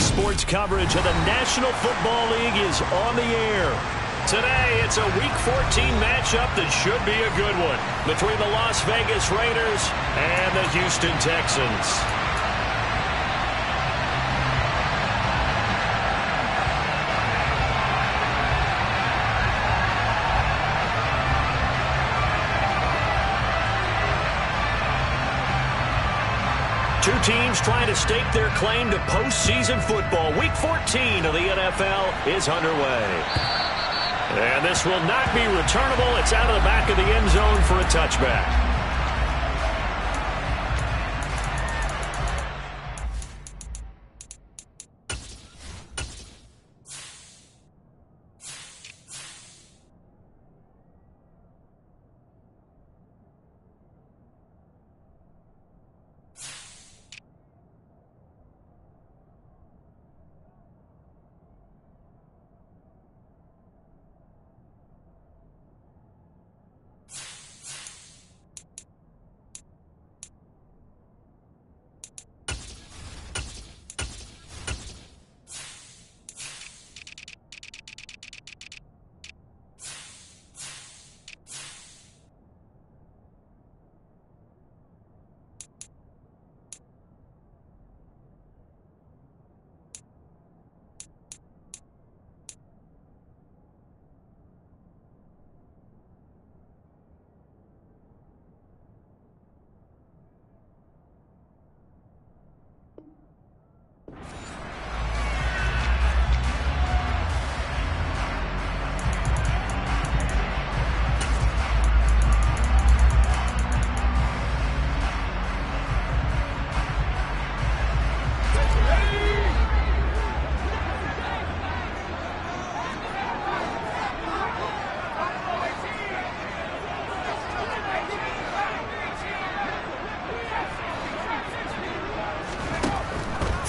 Sports coverage of the National Football League is on the air. Today, it's a Week 14 matchup that should be a good one between the Las Vegas Raiders and the Houston Texans. Two teams trying to stake their claim to postseason football. Week 14 of the NFL is underway. And this will not be returnable. It's out of the back of the end zone for a touchback.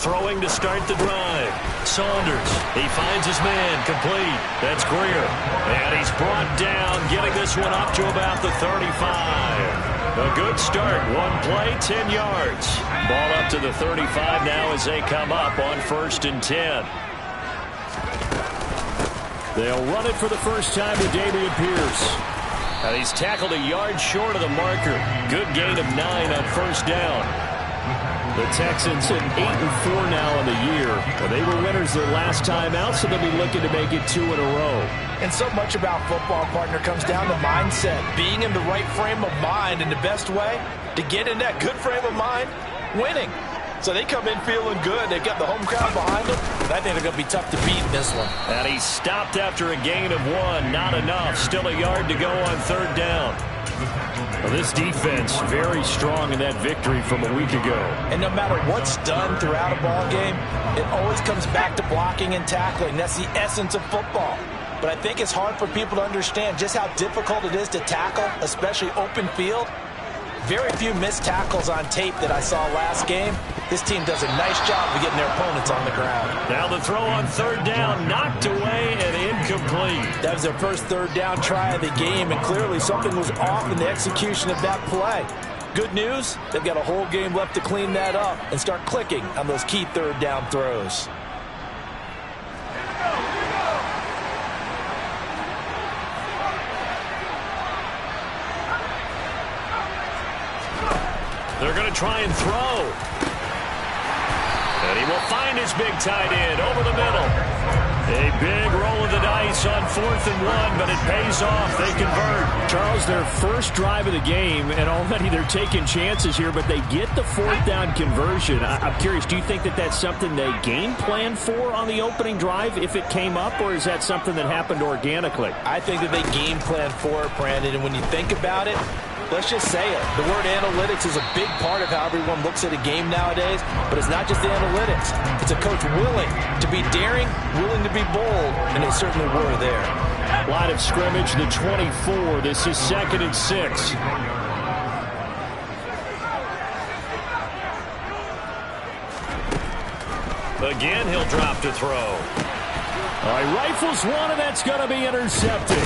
Throwing to start the drive. Saunders, he finds his man, complete. That's Greer. And he's brought down, getting this one up to about the 35. A good start. One play, 10 yards. Ball up to the 35 now as they come up on 1st and 10. They'll run it for the first time to Dameon Pierce. Now he's tackled a yard short of the marker. Good gain of 9 on 1st down. The Texans at 8-4 now in the year. They were winners their last time out, so they'll be looking to make it 2 in a row. And so much about football, partner, comes down to mindset. Being in the right frame of mind, and the best way to get in that good frame of mind, winning. So they come in feeling good. They've got the home crowd behind them. I think they're going to be tough to beat in this one. And he stopped after a gain of 1. Not enough. Still a yard to go on 3rd down. Well, this defense very strong in that victory from a week ago. And no matter what's done throughout a ball game, it always comes back to blocking and tackling. That's the essence of football. But I think it's hard for people to understand just how difficult it is to tackle, especially open field. Very few missed tackles on tape that I saw last game. This team does a nice job of getting their opponents on the ground. Now the throw on 3rd down, knocked away and incomplete. That was their first 3rd down try of the game, and clearly something was off in the execution of that play. Good news, they've got a whole game left to clean that up and start clicking on those key 3rd down throws. They're going to try and throw. And he will find his big tight end over the middle. A big roll of the dice on 4th and 1, but it pays off. They convert. Charles, their first drive of the game, and already they're taking chances here, but they get the 4th down conversion. I'm curious, do you think that that's something they game planned for on the opening drive if it came up, or is that something that happened organically? I think that they game planned for it, Brandon, and when you think about it, let's just say it. The word analytics is a big part of how everyone looks at a game nowadays, but it's not just the analytics. It's a coach willing to be daring, willing to be bold, and they certainly were there. Line of scrimmage, the 24. This is 2nd and 6. Again, he'll drop to throw. All right, rifles one, and that's going to be intercepted.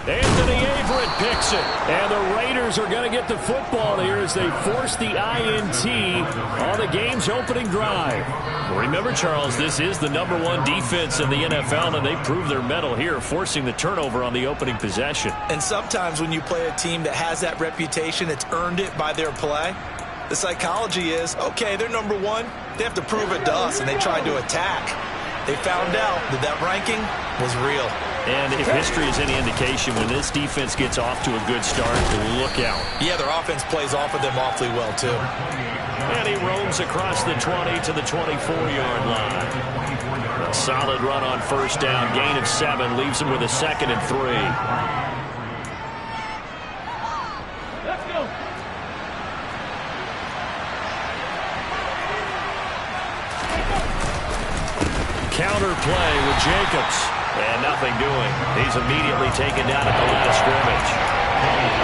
Anthony Averett picks it. And the Raiders are going to get the football here as they force the INT on the game's opening drive. Remember, Charles, this is the #1 defense in the NFL, and they prove their mettle here, forcing the turnover on the opening possession. And sometimes when you play a team that has that reputation, it's earned it by their play. The psychology is, okay, they're #1. They have to prove it to us, and they tried to attack. They found out that that ranking was real. And if history is any indication, when this defense gets off to a good start, look out. Yeah, their offense plays off of them awfully well, too. And he roams across the 20 to the 24-yard line. A solid run on first down. Gain of 7 leaves him with a 2nd and 3. Let's go. Counter play with Jacobs. And nothing doing. He's immediately taken down at the line of scrimmage.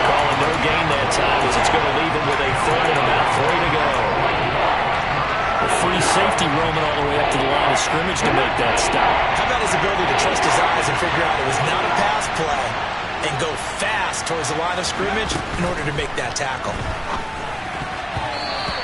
Calling no gain that time as it's going to leave him with a 3rd and about 3 to go. A free safety roaming all the way up to the line of scrimmage to make that stop. How about his ability to trust his eyes and figure out it was not a pass play and go fast towards the line of scrimmage in order to make that tackle.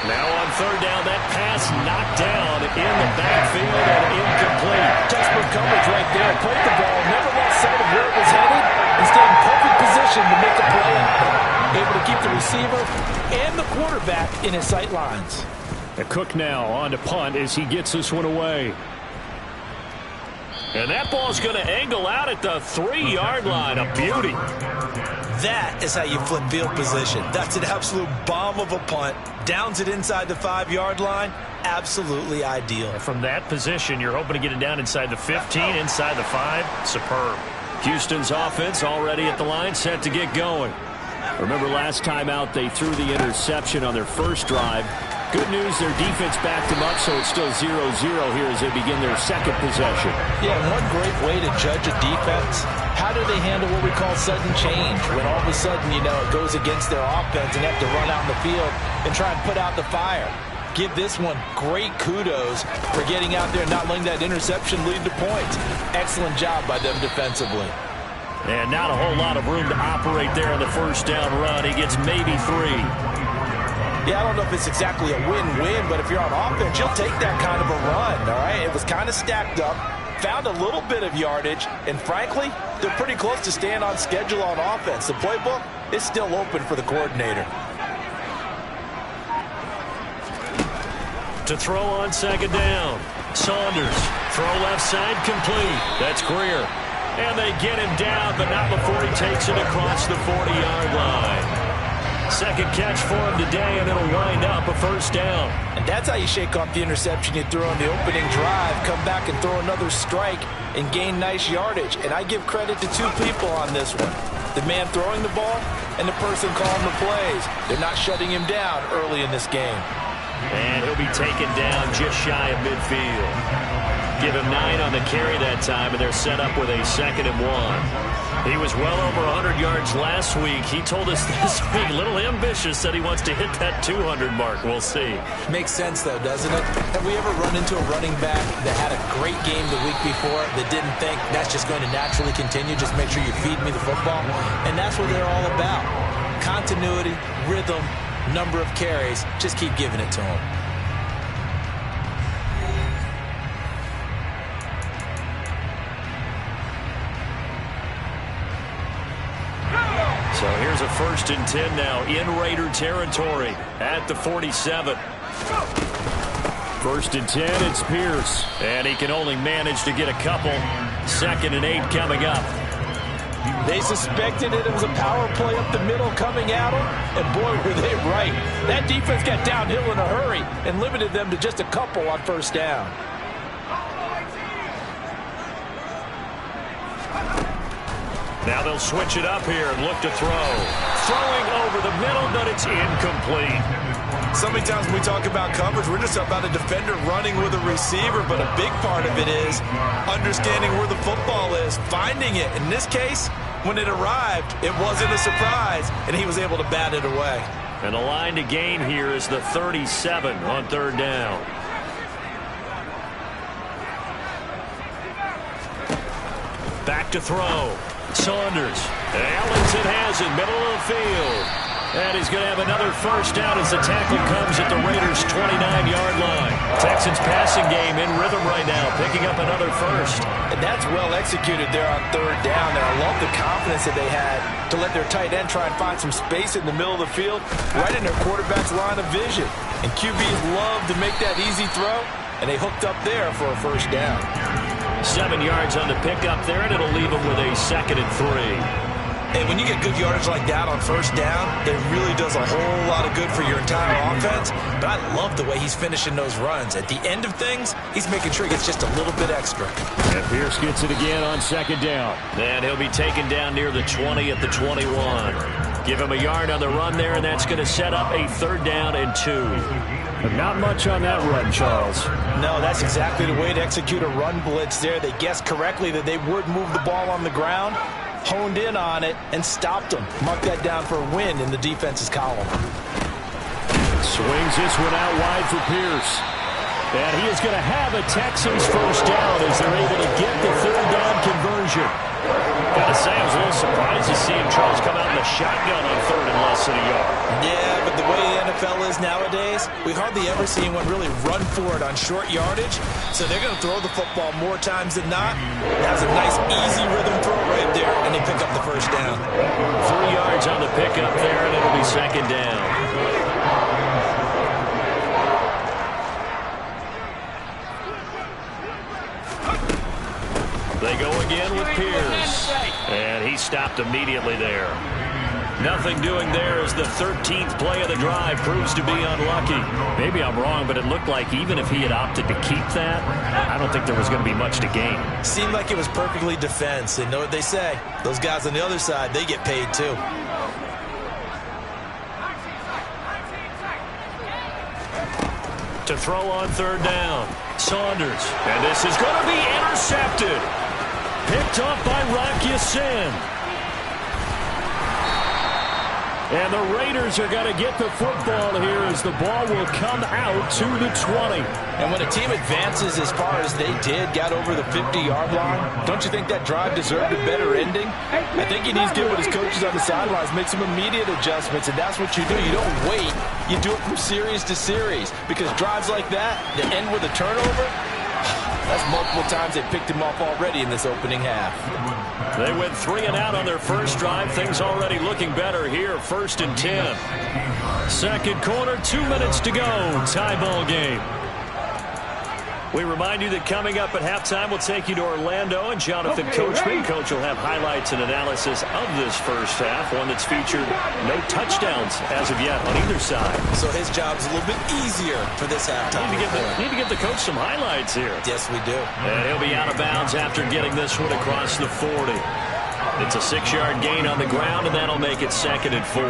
Now on 3rd down, that pass knocked down in the backfield and incomplete. Textbook coverage right there. Played the ball, never lost sight of where it was headed, and stayed in perfect position to make a play out there. Able to keep the receiver and the quarterback in his sight lines. Cook now on to punt as he gets this one away. And that ball's going to angle out at the 3-yard line. A beauty. That is how you flip field position. That's an absolute bomb of a punt. Downs it inside the 5-yard line. Absolutely ideal. From that position, you're hoping to get it down inside the 15, inside the 5. Superb. Houston's offense already at the line, set to get going. Remember last time out, they threw the interception on their first drive. Good news, their defense backed them up, so it's still 0-0 here as they begin their 2nd possession. Yeah, one great way to judge a defense, how do they handle what we call sudden change? When all of a sudden, you know, it goes against their offense and they have to run out in the field and try and put out the fire. Give this one great kudos for getting out there and not letting that interception lead to points. Excellent job by them defensively. And not a whole lot of room to operate there on the first down run. He gets maybe 3. Yeah, I don't know if it's exactly a win-win, but if you're on offense, you'll take that kind of a run, all right? It was kind of stacked up, found a little bit of yardage, and frankly, they're pretty close to staying on schedule on offense. The playbook is still open for the coordinator. To throw on 2nd down. Saunders, throw left side, complete. That's Greer. And they get him down, but not before he takes it across the 40-yard line. 2nd catch for him today, and it'll wind up a 1st down. And that's how you shake off the interception you threw on the opening drive, come back and throw another strike and gain nice yardage. And I give credit to 2 people on this one. The man throwing the ball and the person calling the plays. They're not shutting him down early in this game. And he'll be taken down just shy of midfield. Give him 9 on the carry that time, and they're set up with a 2nd and 1. He was well over 100 yards last week. He told us this week, a little ambitious, said he wants to hit that 200 mark. We'll see. Makes sense, though, doesn't it? Have we ever run into a running back that had a great game the week before that didn't think that's just going to naturally continue? Just make sure you feed me the football. And that's what they're all about. Continuity, rhythm, number of carries. Just keep giving it to them. So here's a 1st and 10 now in Raider territory at the 47. 1st and 10, it's Pierce. And he can only manage to get a couple. 2nd and 8 coming up. They suspected it was a power play up the middle coming at them, and boy, were they right. That defense got downhill in a hurry and limited them to just a couple on 1st down. Now they'll switch it up here and look to throw. Throwing over the middle, but it's incomplete. So many times when we talk about coverage, we're just about a defender running with a receiver, but a big part of it is understanding where the football is, finding it. In this case, when it arrived, it wasn't a surprise, and he was able to bat it away. And the line to gain here is the 37 on 3rd down. Back to throw. Saunders. Ellington has it, middle of the field. And he's going to have another first down as the tackle comes at the Raiders' 29-yard line. Texans passing game in rhythm right now, picking up another first. And that's well executed there on third down. And I love the confidence that they had to let their tight end try and find some space in the middle of the field, right in their quarterback's line of vision. And QBs love to make that easy throw, and they hooked up there for a first down. 7 yards on the pickup there, and it'll leave them with a 2nd and 3. And when you get good yardage like that on first down, it really does a whole lot of good for your entire offense. But I love the way he's finishing those runs. At the end of things, he's making sure he gets just a little bit extra. And Pierce gets it again on 2nd down. And he'll be taken down near the 20 at the 21. Give him a yard on the run there, and that's going to set up a 3rd down and 2. But not much on that run, Charles. No, that's exactly the way to execute a run blitz there. They guessed correctly that they would move the ball on the ground, honed in on it, and stopped them. Mark that down for a win in the defense's column. Swings this one out wide for Pierce. And he is going to have a Texans first down as they're able to get the 3rd down conversion. Gotta say, I was a little surprised to see him, Charles, come out in the shotgun on 3rd and less than a yard. Yeah, but the way the NFL is nowadays, we hardly ever see anyone really run for it on short yardage. So they're going to throw the football more times than not. That was a nice, easy rhythm throw right there, and they pick up the first down. 3 yards on the pickup there, and it'll be 2nd down. They go again with Pierce. And he stopped immediately there. Nothing doing there as the 13th play of the drive proves to be unlucky. Maybe I'm wrong, but it looked like even if he had opted to keep that, I don't think there was going to be much to gain. Seemed like it was perfectly defense. And know what they say? Those guys on the other side, they get paid too. To throw on 3rd down, Saunders. And this is going to be intercepted. Picked off by Rock Ya-Sin. And the Raiders are going to get the football here as the ball will come out to the 20. And when a team advances as far as they did, got over the 50-yard line, don't you think that drive deserved a better ending? I think he needs to get with his coaches on the sidelines, make some immediate adjustments, and that's what you do. You don't wait. You do it from series to series, because drives like that end with a turnover, that's multiple times they picked him off already in this opening half. They went 3 and out on their first drive. Things already looking better here. 1st and 10. 2nd quarter, 2 minutes to go. Tie ball game. We remind you that coming up at halftime, we'll take you to Orlando and Jonathan Coachman. Coach will have highlights and analysis of this first half, one that's featured no touchdowns as of yet on either side. So his job's a little bit easier for this halftime. Need to give the coach some highlights here. Yes, we do. And he'll be out of bounds after getting this one across the 40. It's a 6-yard gain on the ground, and that'll make it 2nd and 4.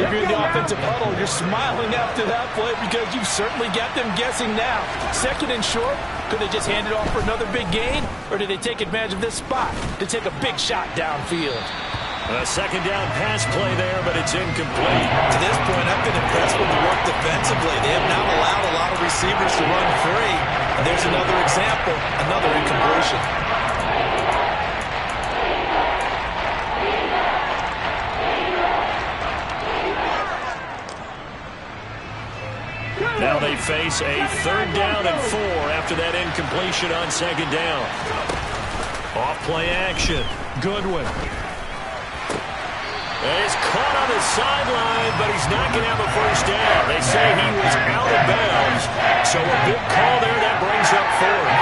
If you're in the offensive huddle, you're smiling after that play because you've certainly got them guessing now. 2nd and short, could they just hand it off for another big gain? Or did they take advantage of this spot to take a big shot downfield? A 2nd down pass play there, but it's incomplete. To this point, I've been impressed with the work defensively. They have not allowed a lot of receivers to run free. And there's another example, another incompletion. Now they face a 3rd down and 4 after that incompletion on 2nd down. Off play action. Goodwin. And he's caught on the sideline, but he's not going to have a first down. They say he was out of bounds. So a big call there that brings up 4th.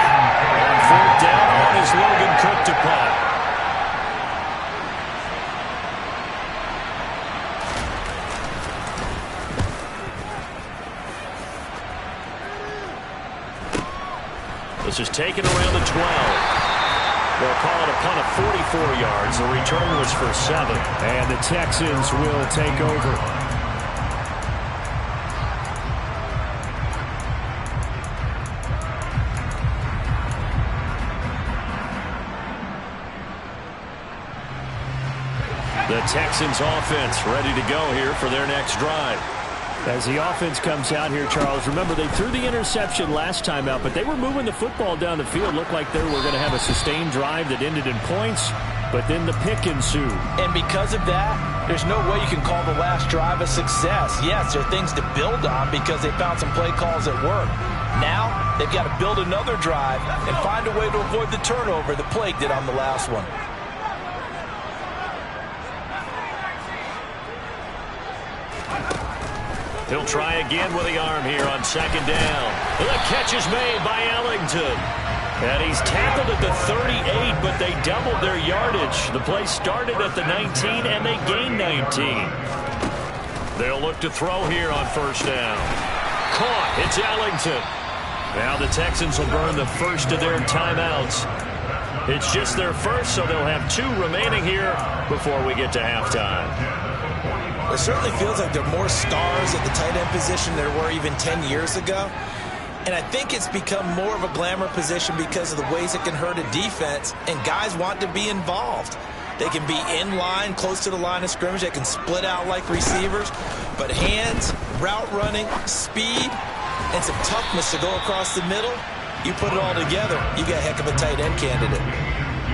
On 4th down on is Logan Cook to punt. This is taken around the 12. They'll call it a punt of 44 yards. The return was for 7. And the Texans will take over. The Texans offense ready to go here for their next drive. As the offense comes out here, Charles, remember they threw the interception last time out, but they were moving the football down the field. Looked like they were going to have a sustained drive that ended in points. but then the pick ensued. And because of that, there's no way you can call the last drive a success. Yes, there are things to build on because they found some play calls that work. Now, they've got to build another drive and find a way to avoid the turnover the Plague did on the last one. He'll try again with the arm here on second down. The catch is made by Ellington. And he's tackled at the 38, but they doubled their yardage. The play started at the 19, and they gained 19. They'll look to throw here on first down. Caught. It's Ellington. Now the Texans will burn the first of their timeouts. It's just their first, so they'll have 2 remaining here before we get to halftime. It certainly feels like there are more stars at the tight end position than there were even 10 years ago. And I think it's become more of a glamour position because of the ways it can hurt a defense, and guys want to be involved. They can be in line, close to the line of scrimmage. They can split out like receivers. But hands, route running, speed, and some toughness to go across the middle, you put it all together, you got a heck of a tight end candidate.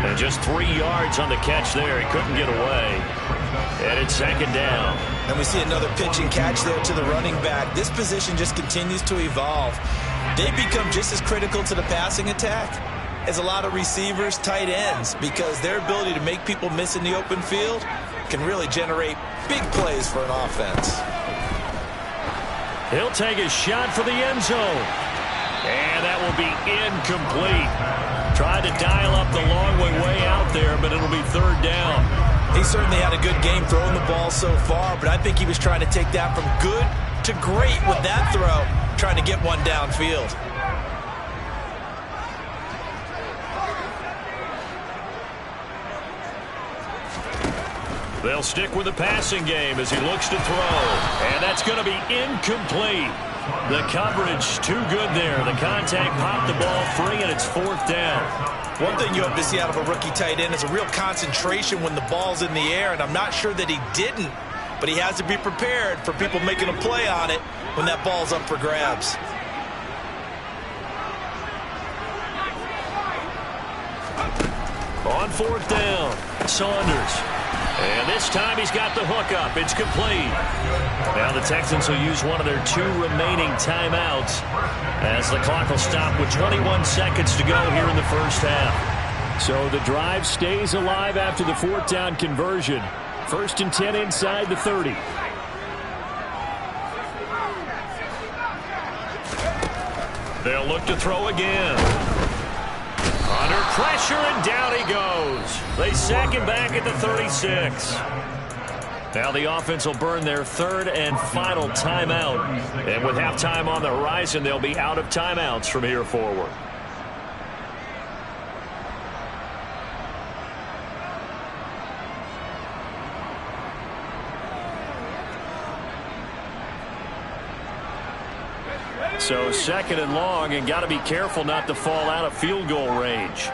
And just 3 yards on the catch there. He couldn't get away. And it's second down. And we see another pitch and catch there to the running back. This position just continues to evolve. They become just as critical to the passing attack as a lot of receivers, tight ends, because their ability to make people miss in the open field can really generate big plays for an offense. He'll take a shot for the end zone. And that will be incomplete. Tried to dial up the long way out there, but it'll be third down. He certainly had a good game throwing the ball so far, but I think he was trying to take that from good to great with that throw, trying to get one downfield. They'll stick with the passing game as he looks to throw. And that's going to be incomplete. The coverage too good there. The contact popped the ball free, and it's fourth down. One thing you hope to see out of a rookie tight end is a real concentration when the ball's in the air, and I'm not sure that he didn't, but he has to be prepared for people making a play on it when that ball's up for grabs. On fourth down, Saunders. And this time he's got the hook up. It's complete. Now the Texans will use one of their 2 remaining timeouts as the clock will stop with 21 seconds to go here in the first half. So the drive stays alive after the fourth down conversion. First and 10 inside the 30. They'll look to throw again. Under pressure, and down he goes. They sack him back at the 36. Now the offense will burn their third and final timeout. And with halftime on the horizon, they'll be out of timeouts from here forward. So second and long, and got to be careful not to fall out of field goal range.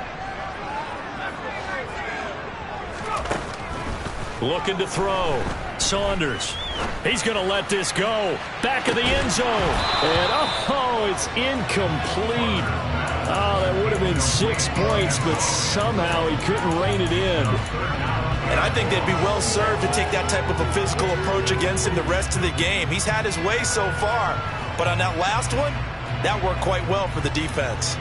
Looking to throw. Saunders. He's going to let this go. Back of the end zone. And it's incomplete. Oh, that would have been 6 points, but somehow he couldn't rein it in. And I think they'd be well served to take that type of a physical approach against him the rest of the game. He's had his way so far. But on that last one, that worked quite well for the defense.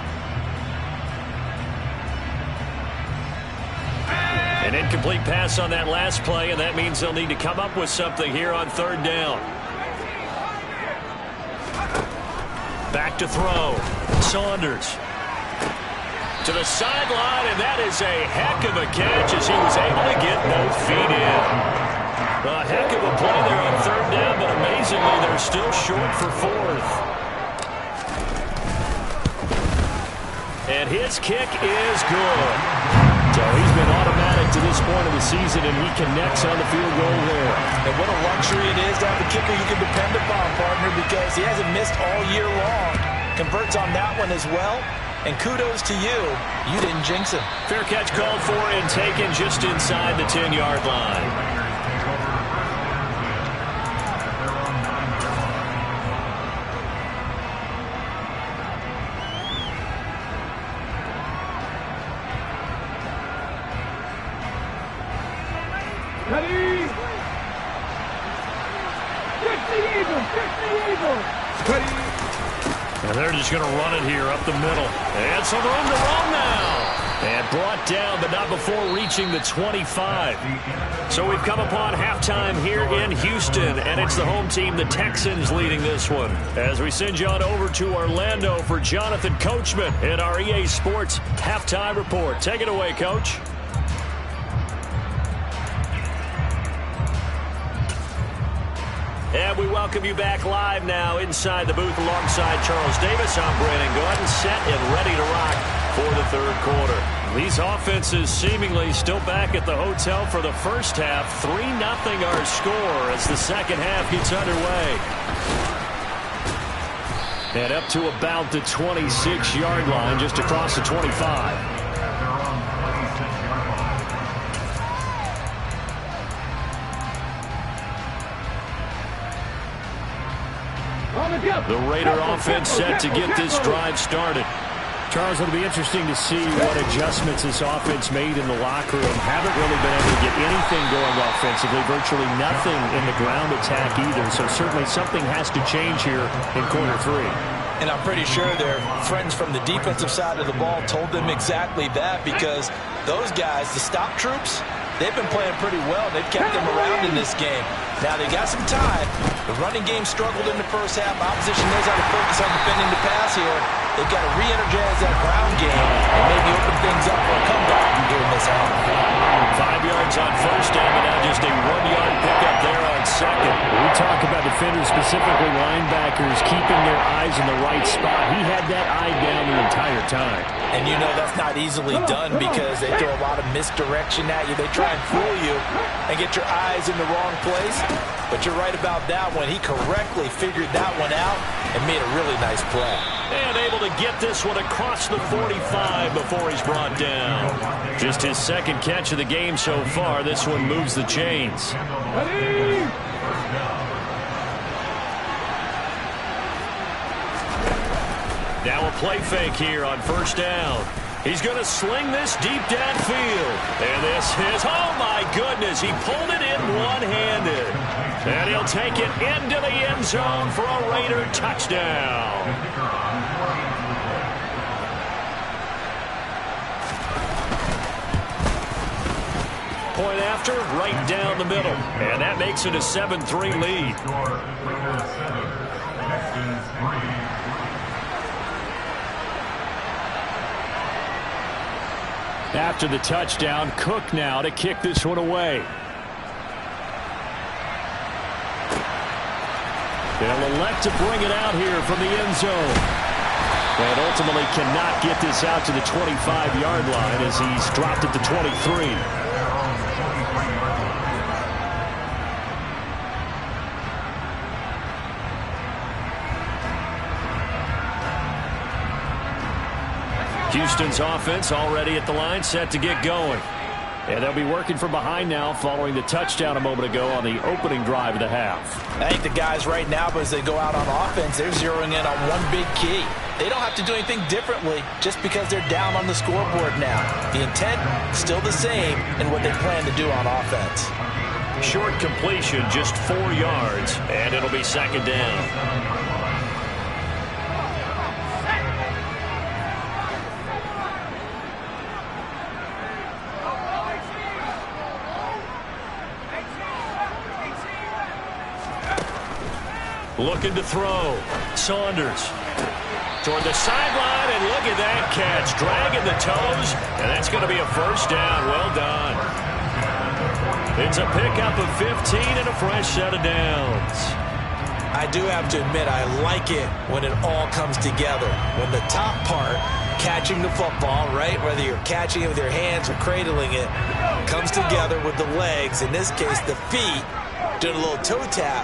An incomplete pass on that last play, and that means they'll need to come up with something here on third down. Back to throw. Saunders. To the sideline, and that is a heck of a catch as he was able to get both feet in. A heck of a play there on third down, but amazingly, they're still short for fourth. And his kick is good. So he's been automatic to this point of the season, and he connects on the field goal there. And what a luxury it is to have a kicker you can depend upon, partner, because he hasn't missed all year long. Converts on that one as well. And kudos to you. You didn't jinx him. Fair catch called for and taken just inside the 10-yard line. Ready? Fix the eagle! Fix the eagle! Ready? And they're just going to run it here up the middle. And some room to run now. And brought down, but not before reaching the 25. So we've come upon halftime here in Houston, and it's the home team, the Texans, leading this one. As we send you on over to Orlando for Jonathan Coachman in our EA Sports Halftime Report. Take it away, Coach. And we welcome you back live now inside the booth alongside Charles Davis. I'm Brandon Gordon, set and ready to rock for the third quarter. These offenses seemingly still back at the hotel for the first half. 3-0 our score as the second half gets underway. And up to about the 26-yard line, just across the 25. The Raider offense set to get this drive started. Charles, it'll be interesting to see what adjustments this offense made in the locker room. Haven't really been able to get anything going offensively, virtually nothing in the ground attack either. So certainly something has to change here in quarter three. And I'm pretty sure their friends from the defensive side of the ball told them exactly that, because those guys, the stop troops, they've been playing pretty well. They've kept them around in this game. Now they got some time. The running game struggled in the first half. Opposition knows how to focus on defending the pass here. They've got to re-energize that ground game and maybe open things up for a comeback here in this half. 5 yards on first down, but now just a 1-yard pickup there on second. We talk about defenders, specifically linebackers, keeping their eyes in the right spot. He had that eye down the entire time. And you know that's not easily done because they throw a lot of misdirection at you. They try and fool you and get your eyes in the wrong place. But you're right about that one. He correctly figured that one out and made a really nice play. And able to get this one across the 45 before he's brought down. Just his second catch of the game so far. This one moves the chains. Ready? Now a play fake here on first down. He's going to sling this deep downfield. And this is, oh my goodness, he pulled it in one-handed. And he'll take it into the end zone for a Raider touchdown. Point after, right down the middle. And that makes it a 7-3 lead. After the touchdown, Cook now to kick this one away. They'll elect to bring it out here from the end zone. And ultimately cannot get this out to the 25-yard line as he's dropped at the 23. Houston's offense already at the line, set to get going. And they'll be working from behind now following the touchdown a moment ago on the opening drive of the half. I think the guys right now, as they go out on offense, they're zeroing in on one big key. They don't have to do anything differently just because they're down on the scoreboard now. The intent, still the same in what they plan to do on offense. Short completion, just 4 yards, and it'll be second down. Looking to throw. Saunders toward the sideline, and look at that catch. Dragging the toes, and that's going to be a first down. Well done. It's a pickup of 15 and a fresh set of downs. I do have to admit, I like it when it all comes together. When the top part, catching the football, right, whether you're catching it with your hands or cradling it, comes together with the legs, in this case the feet, doing a little toe tap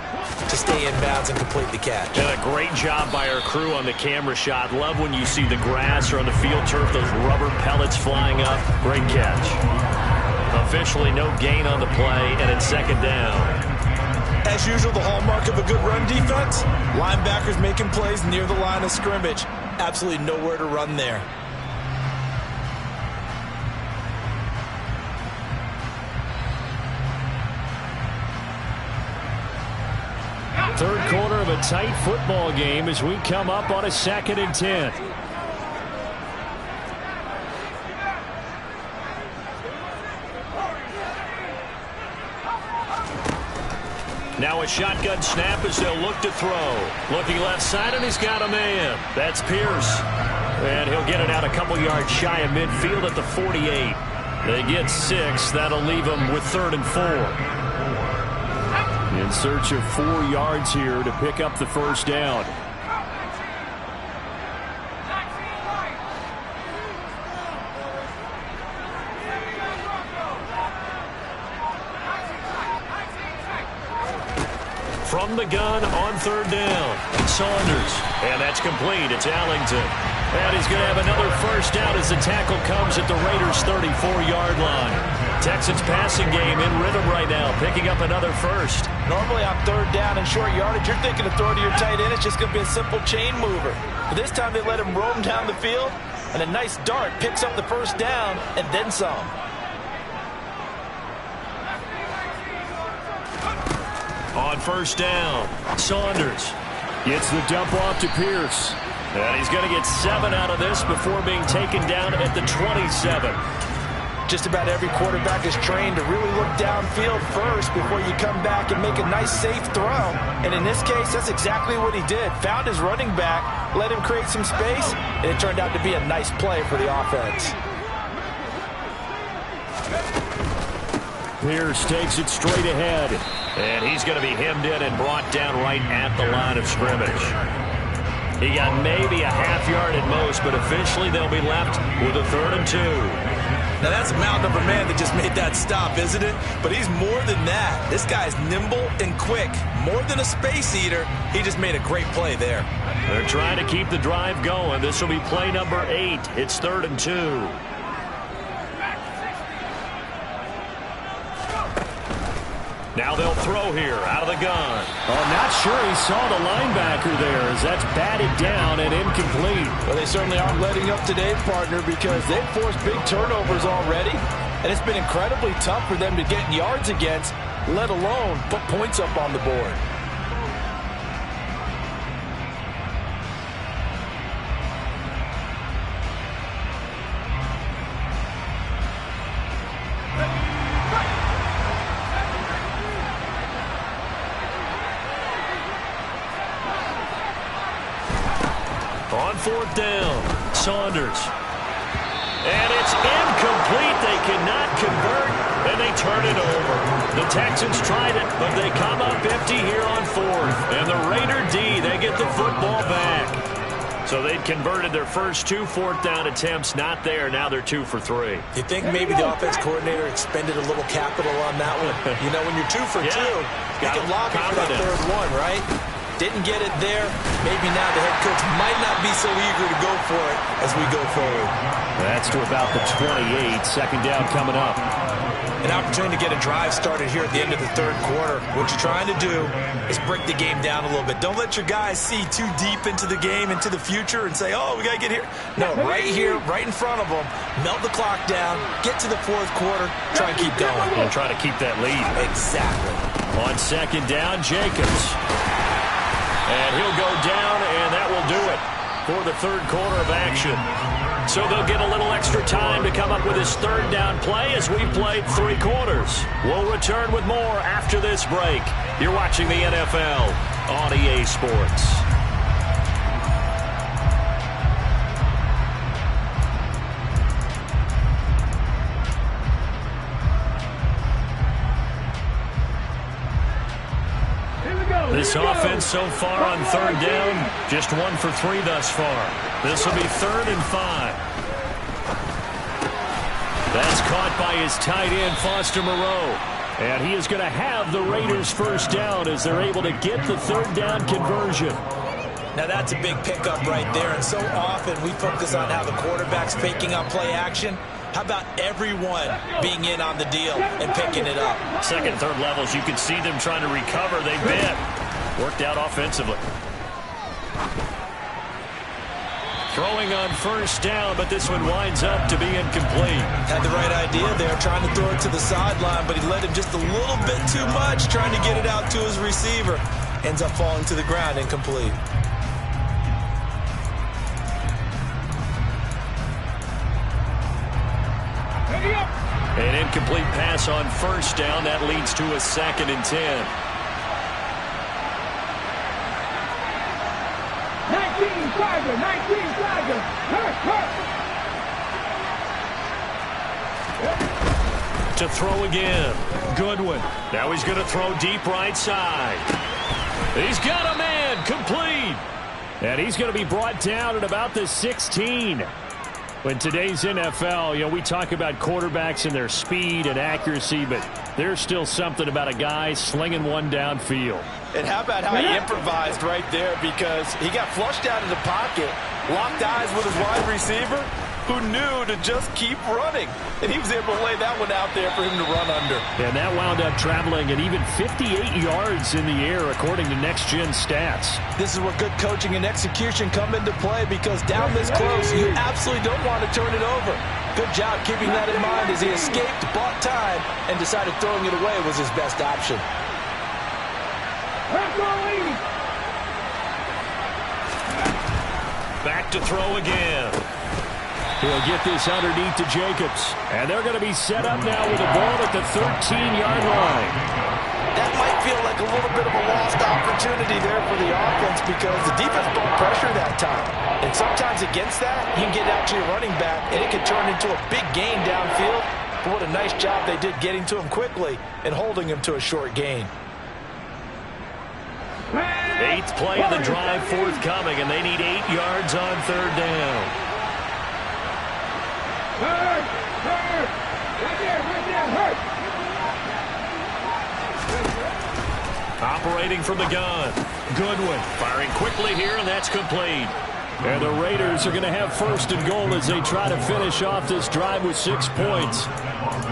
to stay in bounds and complete the catch. And a great job by our crew on the camera shot. Love when you see the grass or on the field turf, those rubber pellets flying up. Great catch. Officially no gain on the play, and it's second down. As usual, the hallmark of a good run defense, linebackers making plays near the line of scrimmage. Absolutely nowhere to run there. Third quarter of a tight football game as we come up on a 2nd and 10. Now a shotgun snap as they'll look to throw. Looking left side, and he's got a man. That's Pierce. And he'll get it out a couple yards shy of midfield at the 48. They get 6. That'll leave them with 3rd and 4. In search of 4 yards here to pick up the first down. From the gun on 3rd down, Saunders. And that's complete. It's Allington. And he's going to have another first down as the tackle comes at the Raiders' 34-yard line. Texans passing game in rhythm right now, picking up another first. Normally on 3rd down and short yardage, you're thinking of throwing to your tight end. It's just going to be a simple chain mover. But this time they let him roam down the field, and a nice dart picks up the first down and then some. On first down, Saunders gets the dump off to Pierce. And he's going to get 7 out of this before being taken down at the 27. Just about every quarterback is trained to really look downfield first before you come back and make a nice, safe throw. And in this case, that's exactly what he did. Found his running back, let him create some space, and it turned out to be a nice play for the offense. Pierce takes it straight ahead. And he's going to be hemmed in and brought down right at the line of scrimmage. He got maybe a half yard at most, but officially they'll be left with a 3rd and 2. Now that's a mountain of a man that just made that stop, isn't it? But he's more than that. This guy's nimble and quick. More than a space eater, he just made a great play there. They're trying to keep the drive going. This will be play number 8. It's 3rd and 2. Now they'll throw here out of the gun. Oh, not sure he saw the linebacker there as that's batted down and incomplete. Well, they certainly aren't letting up today, partner, because they've forced big turnovers already. And it's been incredibly tough for them to get yards against, let alone put points up on the board. On 4th down, Saunders. And it's incomplete. They cannot convert, and they turn it over. The Texans tried it, but they come up empty here on 4th. And the Raider D, they get the football back. So they'd converted their first 2 4th down attempts. Not there. Now they're 2 for 3. You think maybe the offense coordinator expended a little capital on that one? You know, when you're 2 for 2, you can lobby for that 3rd one, right? Didn't get it there. Maybe now the head coach might not be so eager to go for it as we go forward. That's to about the 28. 2nd down coming up. An opportunity to get a drive started here at the end of the 3rd quarter. What you're trying to do is break the game down a little bit. Don't let your guys see too deep into the game, into the future, and say, oh, we got to get here. No, right here, right in front of them, melt the clock down, get to the 4th quarter, try and keep going. And try to keep that lead. Exactly. On 2nd down, Jacobs. And he'll go down, and that will do it for the 3rd quarter of action. So they'll get a little extra time to come up with his 3rd down play as we've played 3 quarters. We'll return with more after this break. You're watching the NFL on EA Sports. This offense so far on 3rd down, just 1 for 3 thus far. This will be 3rd and 5. That's caught by his tight end, Foster Moreau. And he is going to have the Raiders' first down as they're able to get the 3rd down conversion. Now that's a big pickup right there, and so often we focus on how the quarterback's faking out play action. How about everyone being in on the deal and picking it up? 2nd, 3rd levels, you can see them trying to recover. They bit. Worked out offensively. Throwing on 1st down, but this one winds up to be incomplete. Had the right idea there, trying to throw it to the sideline, but he let him just a little bit too much, trying to get it out to his receiver. ends up falling to the ground incomplete. An incomplete pass on first down. That leads to a 2nd and 10. 19 Tiger, 19 Tiger. To throw again. Goodwin. Now he's going to throw deep right side. He's got a man. Complete. And he's going to be brought down at about the 16. In today's NFL, we talk about quarterbacks and their speed and accuracy, but there's still something about a guy slinging one downfield. And how about how he improvised right there, because he got flushed out of the pocket, locked eyes with his wide receiver, who knew to just keep running. And he was able to lay that one out there for him to run under. And that wound up traveling at even 58 yards in the air, according to Next Gen Stats. This is where good coaching and execution come into play, because down this close, you absolutely don't want to turn it over. Good job keeping that in mind as he escaped, bought time, and decided throwing it away was his best option. Back to throw again. He'll get this underneath to Jacobs. And they're going to be set up now with the ball at the 13-yard line. That might feel like a little bit of a lost opportunity there for the offense, because the defense brought pressure that time. And sometimes against that, you can get out to your running back, and it can turn into a big gain downfield. But what a nice job they did getting to him quickly and holding him to a short gain. 8th play of the drive forthcoming, and they need 8 yards on 3rd down. Hurt! Right there, hurt! Operating from the gun. Goodwin firing quickly here, and that's complete. And the Raiders are going to have 1st and goal as they try to finish off this drive with 6 points.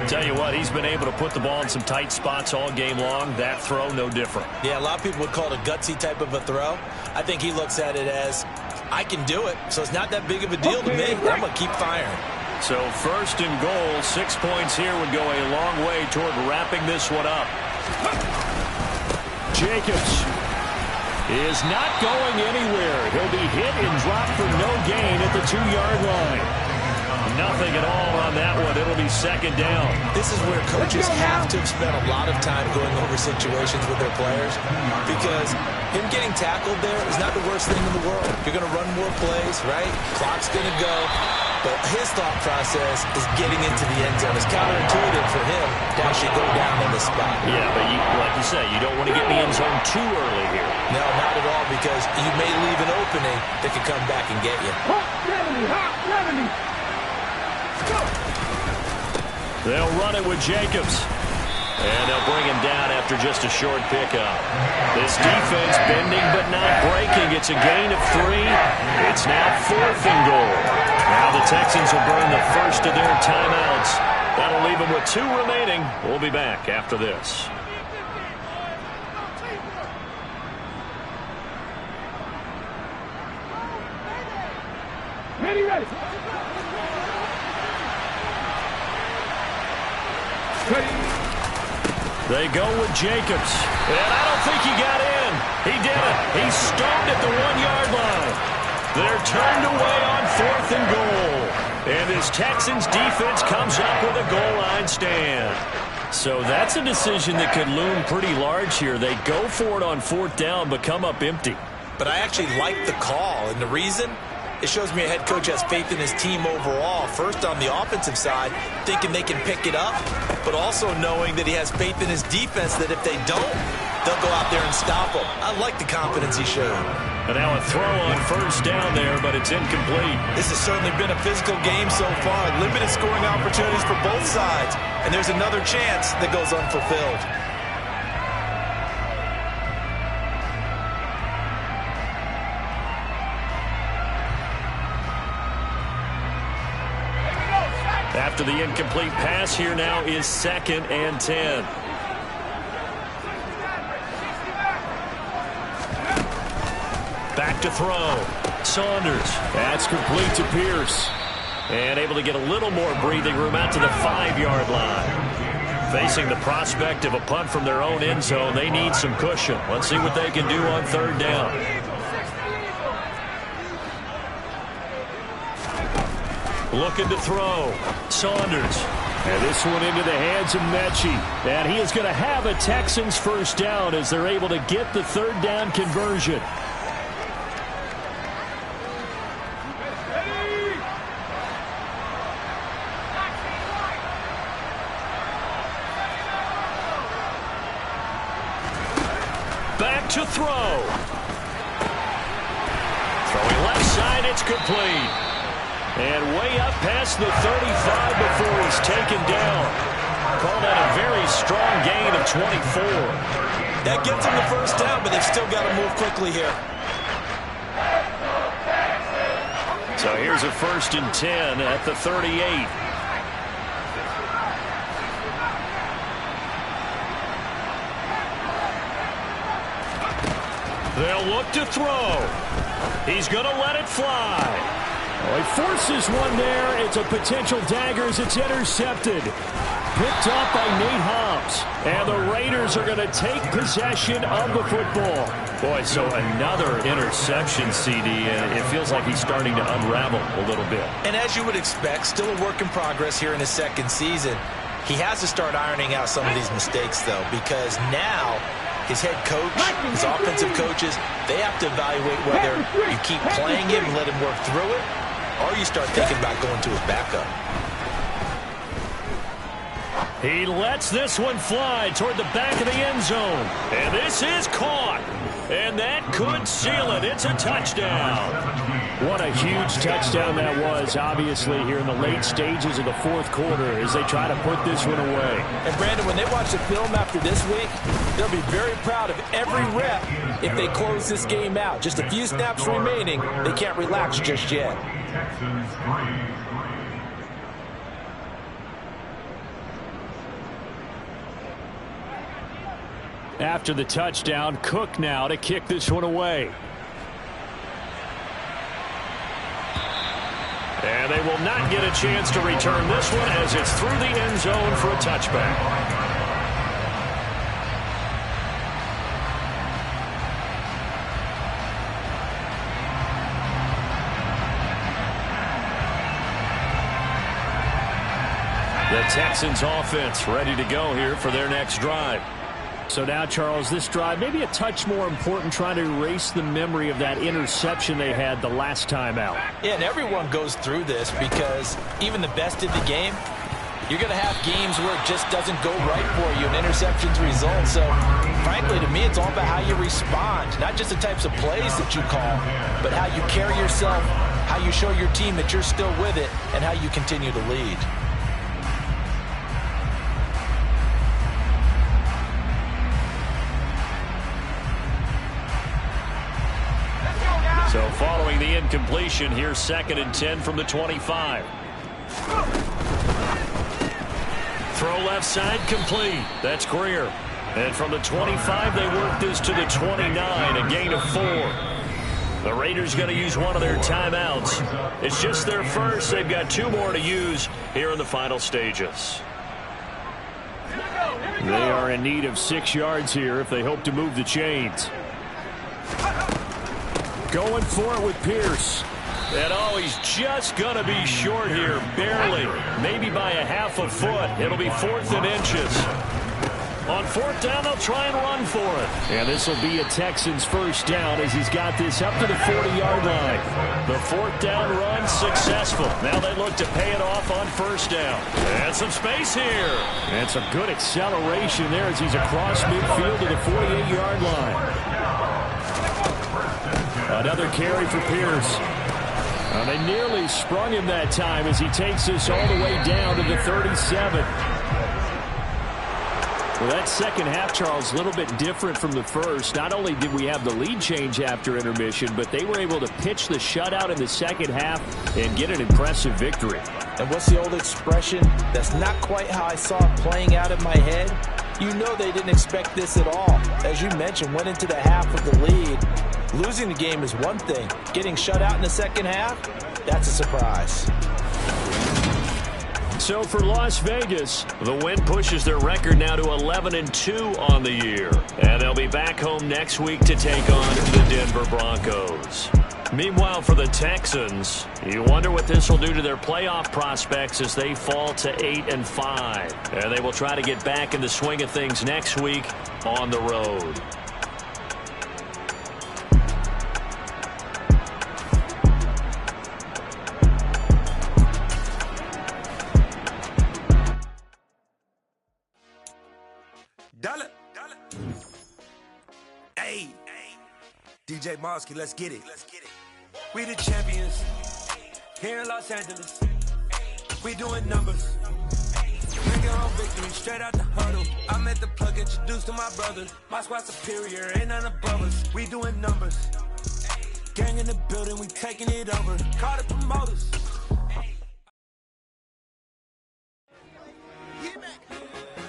Tell you what, he's been able to put the ball in some tight spots all game long. That throw, no different. Yeah, a lot of people would call it a gutsy type of a throw. I think he looks at it as, I can do it, so it's not that big of a deal to me. I'm going to keep firing. So 1st and goal, 6 points here would go a long way toward wrapping this one up. Jacobs is not going anywhere. He'll be hit and dropped for no gain at the 2-yard line. Nothing at all on that one. It'll be 2nd down. This is where coaches have to have spent a lot of time going over situations with their players, because him getting tackled there is not the worst thing in the world. You're going to run more plays, right? Clock's going to go. But his thought process is getting into the end zone. It's counterintuitive for him to actually go down on this spot. Yeah, but like you say, you don't want to get in the end zone too early here. No, not at all, because you may leave an opening that could come back and get you. Hot 70! They'll run it with Jacobs. And they'll bring him down after just a short pickup. This defense bending but not breaking. It's a gain of 3. It's now 4th and goal. Now the Texans will burn the first of their timeouts. That'll leave them with 2 remaining. We'll be back after this. Ready! They go with Jacobs. And I don't think he got in. He did it. He stopped at the 1-yard line. They're turned away on 4th and goal. And this Texans defense comes up with a goal line stand. So that's a decision that could loom pretty large here. They go for it on 4th down, but come up empty. But I actually like the call, and the reason? It shows me a head coach has faith in his team overall. First, on the offensive side, thinking they can pick it up, but also knowing that he has faith in his defense that if they don't, they'll go out there and stop them. I like the confidence he showed. And now a throw on 1st down there, but it's incomplete. This has certainly been a physical game so far. Limited scoring opportunities for both sides. And there's another chance that goes unfulfilled. After the incomplete pass, here now is 2nd and 10. Back to throw. Saunders. That's complete to Pierce. And able to get a little more breathing room out to the 5-yard line. Facing the prospect of a punt from their own end zone, they need some cushion. Let's see what they can do on third down. Looking to throw. Saunders. And this one into the hands of Mechie. And he is going to have a Texans first down as they're able to get the third down conversion. Back to throw. Throwing left side, it's complete. And way up past the 35 before he's taken down. Call that a very strong gain of 24. That gets them the first down, but they've still got to move quickly here. So here's a 1st and 10 at the 38. They'll look to throw. He's going to let it fly. Oh, he forces one there. It's a potential dagger as it's intercepted. Picked off by Nate Hobbs. And the Raiders are going to take possession of the football. Boy, so another interception, CD, and it feels like he's starting to unravel a little bit. And as you would expect, still a work in progress here in his second season. He has to start ironing out some of these mistakes, though, because now his head coach, his offensive coaches, they have to evaluate whether you keep playing him and let him work through it, or you start thinking about going to his backup. He lets this one fly toward the back of the end zone. And this is caught. And that could seal it. It's a touchdown. What a huge touchdown that was, obviously, here in the late stages of the fourth quarter as they try to put this one away. And, Brandon, when they watch the film after this week, they'll be very proud of every rep if they close this game out. Just a few snaps remaining. They can't relax just yet. After the touchdown, Cook now to kick this one away. And they will not get a chance to return this one as it's through the end zone for a touchback. The Texans offense ready to go here for their next drive. So now, Charles, this drive maybe a touch more important, trying to erase the memory of that interception they had the last time out. Yeah, and everyone goes through this because even the best in the game, you're going to have games where it just doesn't go right for you and interceptions result. So, frankly, to me, it's all about how you respond, not just the types of plays that you call, but how you carry yourself, how you show your team that you're still with it, and how you continue to lead. So following the incompletion, here's 2nd and 10 from the 25. Throw left side complete. That's Greer. And from the 25, they work this to the 29, a gain of 4. The Raiders going to use one of their timeouts. It's just their first. They've got 2 more to use here in the final stages. They are in need of 6 yards here if they hope to move the chains. Going for it with Pierce. And oh, he's just going to be short here, barely. Maybe by a half a foot. It'll be 4th and inches. On 4th down, they'll try and run for it. And this will be a Texans first down as he's got this up to the 40-yard line. The 4th down run successful. Now they look to pay it off on 1st down. And some space here. And some good acceleration there as he's across midfield to the 48-yard line. Another carry for Pierce. They nearly sprung him that time as he takes this all the way down to the 37. Well, that second half, Charles, a little bit different from the first. Not only did we have the lead change after intermission, but they were able to pitch the shutout in the second half and get an impressive victory. And what's the old expression? That's not quite how I saw it playing out in my head. You know they didn't expect this at all. As you mentioned, went into the half with the lead. Losing the game is one thing. Getting shut out in the second half, that's a surprise. so for Las Vegas, the win pushes their record now to 11-2 on the year. And they'll be back home next week to take on the Denver Broncos. Meanwhile, for the Texans, you wonder what this will do to their playoff prospects as they fall to 8-5. And they will try to get back in the swing of things next week on the road. Hey, DJ Mosky, let's get it. We the champions here in Los Angeles. We doing numbers. Bring your own victory straight out the huddle. I'm at the plug, introduced to my brother. My squad superior, ain't none above us. We doing numbers. Gang in the building, we taking it over. Call the promoters.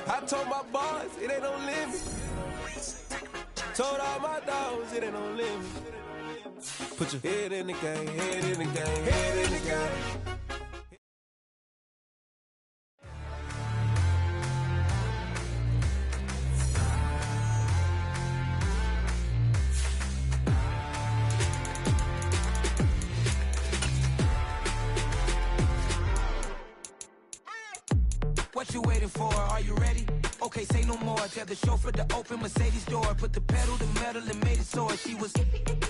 I told my boys, it ain't no limit. Told all my dogs, it ain't no limit. Put your head in the game, head in the game, head in the game. What you waiting for? Are you ready? Okay, say no more. Tell the chauffeur to open Mercedes door. Put the pedal to metal and made it soar. She was,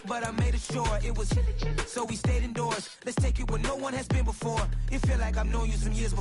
but I made it sure it was. So we stayed indoors. Let's take it where no one has been before. It feel like I've known you some years before.